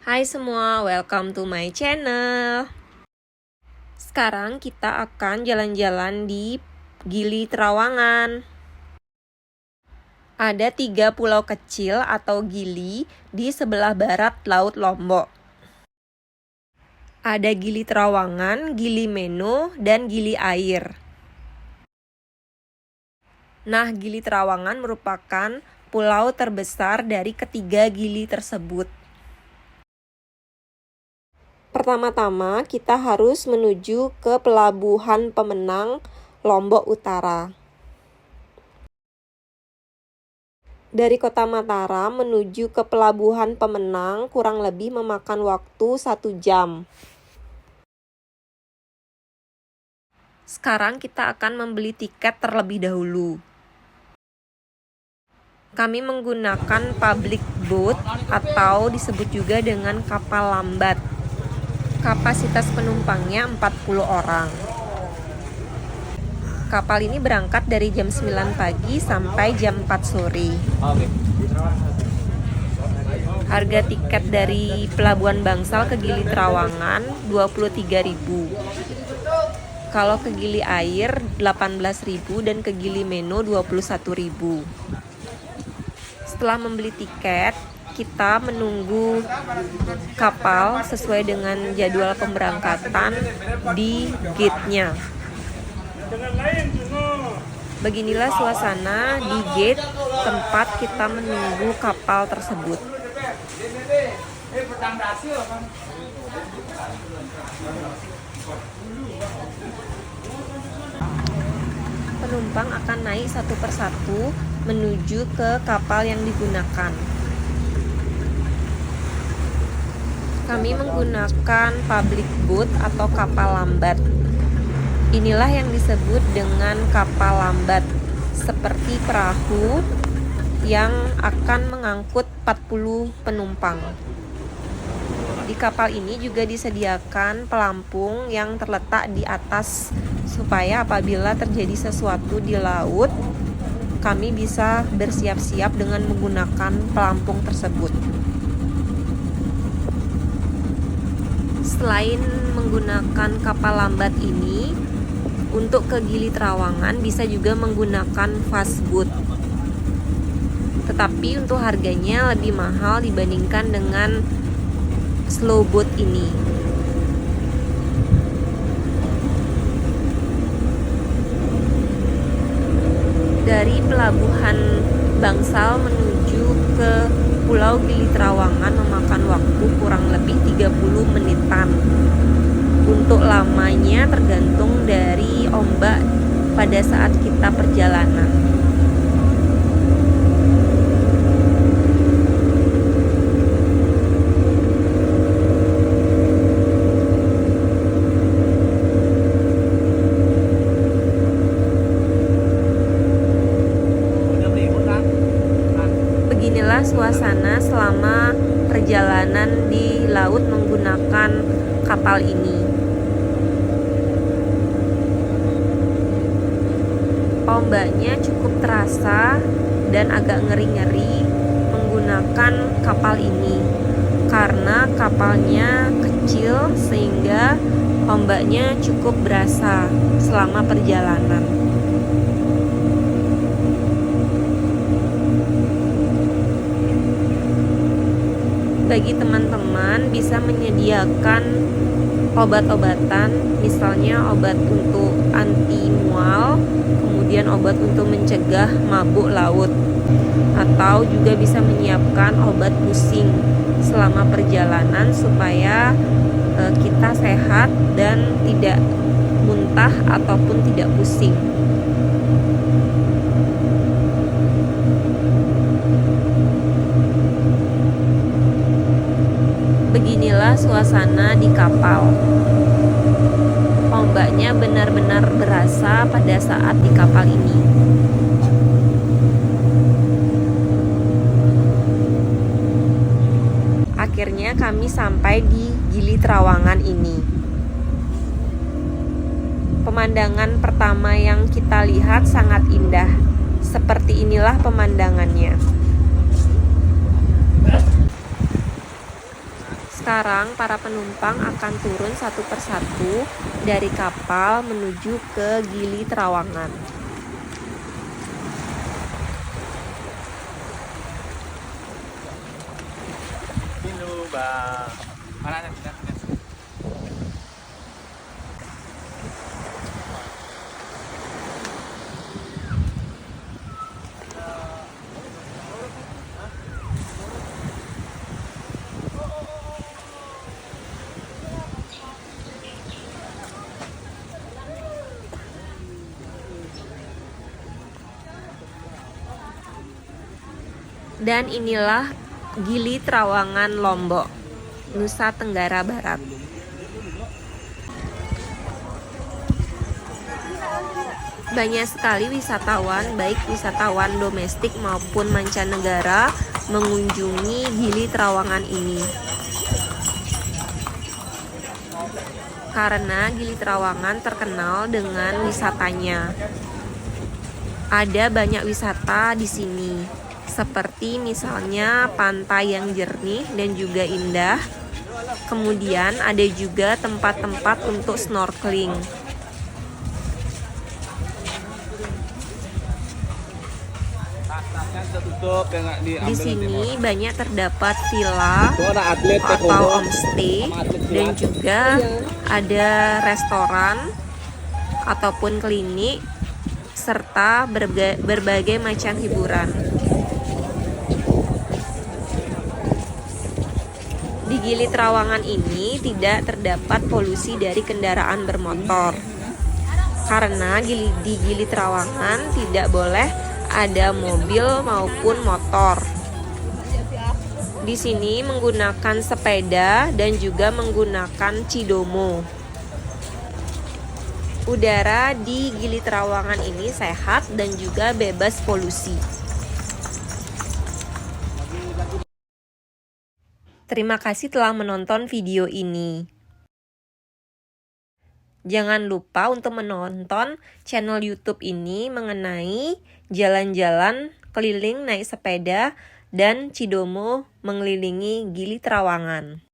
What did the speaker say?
Hai semua, welcome to my channel. Sekarang kita akan jalan-jalan di Gili Trawangan. Ada 3 pulau kecil atau gili di sebelah barat Laut Lombok. Ada Gili Trawangan, Gili Meno, dan Gili Air. Nah, Gili Trawangan merupakan pulau terbesar dari ketiga gili tersebut. Pertama-tama, kita harus menuju ke Pelabuhan Pemenang, Lombok Utara. Dari Kota Mataram menuju ke Pelabuhan Pemenang kurang lebih memakan waktu 1 jam. Sekarang kita akan membeli tiket terlebih dahulu. Kami menggunakan public boat atau disebut juga dengan kapal lambat. Kapasitas penumpangnya 40 orang. Kapal ini berangkat dari jam 9 pagi sampai jam 4 sore. Harga tiket dari Pelabuhan Bangsal ke Gili Trawangan 23.000. Kalau ke Gili Air 18.000 dan ke Gili Meno 21.000. Setelah membeli tiket, kita menunggu kapal sesuai dengan jadwal pemberangkatan di gate-nya. Beginilah suasana di gate tempat kita menunggu kapal tersebut. Penumpang akan naik satu persatu menuju ke kapal yang digunakan. Kami menggunakan public boat atau kapal lambat. Inilah yang disebut dengan kapal lambat, seperti perahu yang akan mengangkut 40 penumpang. Di kapal ini juga disediakan pelampung yang terletak di atas supaya apabila terjadi sesuatu di laut, kami bisa bersiap-siap dengan menggunakan pelampung tersebut. Selain menggunakan kapal lambat ini, untuk ke Gili Trawangan bisa juga menggunakan fast boat. Tetapi untuk harganya lebih mahal dibandingkan dengan slow boat ini. Dari Pelabuhan Bangsal menuju ke Pulau Gili Trawangan memakan waktu kurang lebih 30 menitan. Untuk lamanya tergantung dari ombak pada saat kita perjalanan. Beginilah suasana selama perjalanan di laut menggunakan kapal ini. Ombaknya cukup terasa dan agak ngeri-ngeri menggunakan kapal ini karena kapalnya kecil sehingga ombaknya cukup berasa selama perjalanan. Bagi teman-teman bisa menyediakan obat-obatan, misalnya obat untuk anti mual, kemudian obat untuk mencegah mabuk laut, atau juga bisa menyiapkan obat pusing selama perjalanan supaya kita sehat dan tidak muntah ataupun tidak pusing. Beginilah suasana di kapal. Ombaknya benar-benar berasa pada saat di kapal ini. Akhirnya kami sampai di Gili Trawangan ini. Pemandangan pertama yang kita lihat sangat indah. Seperti inilah pemandangannya. Sekarang para penumpang akan turun satu persatu dari kapal menuju ke Gili Trawangan. Dan inilah Gili Trawangan Lombok, Nusa Tenggara Barat. Banyak sekali wisatawan, baik wisatawan domestik maupun mancanegara, mengunjungi Gili Trawangan ini. Karena Gili Trawangan terkenal dengan wisatanya. Ada banyak wisata di sini, seperti misalnya pantai yang jernih dan juga indah. Kemudian ada juga tempat-tempat untuk snorkeling. Di sini banyak terdapat villa atau homestay dan juga ada restoran ataupun klinik serta berbagai macam hiburan. Di Gili Trawangan ini tidak terdapat polusi dari kendaraan bermotor. Karena di Gili Trawangan tidak boleh ada mobil maupun motor. Di sini menggunakan sepeda dan juga menggunakan cidomo. Udara di Gili Trawangan ini sehat dan juga bebas polusi. Terima kasih telah menonton video ini. Jangan lupa untuk menonton channel YouTube ini mengenai jalan-jalan keliling naik sepeda dan cidomo mengelilingi Gili Trawangan.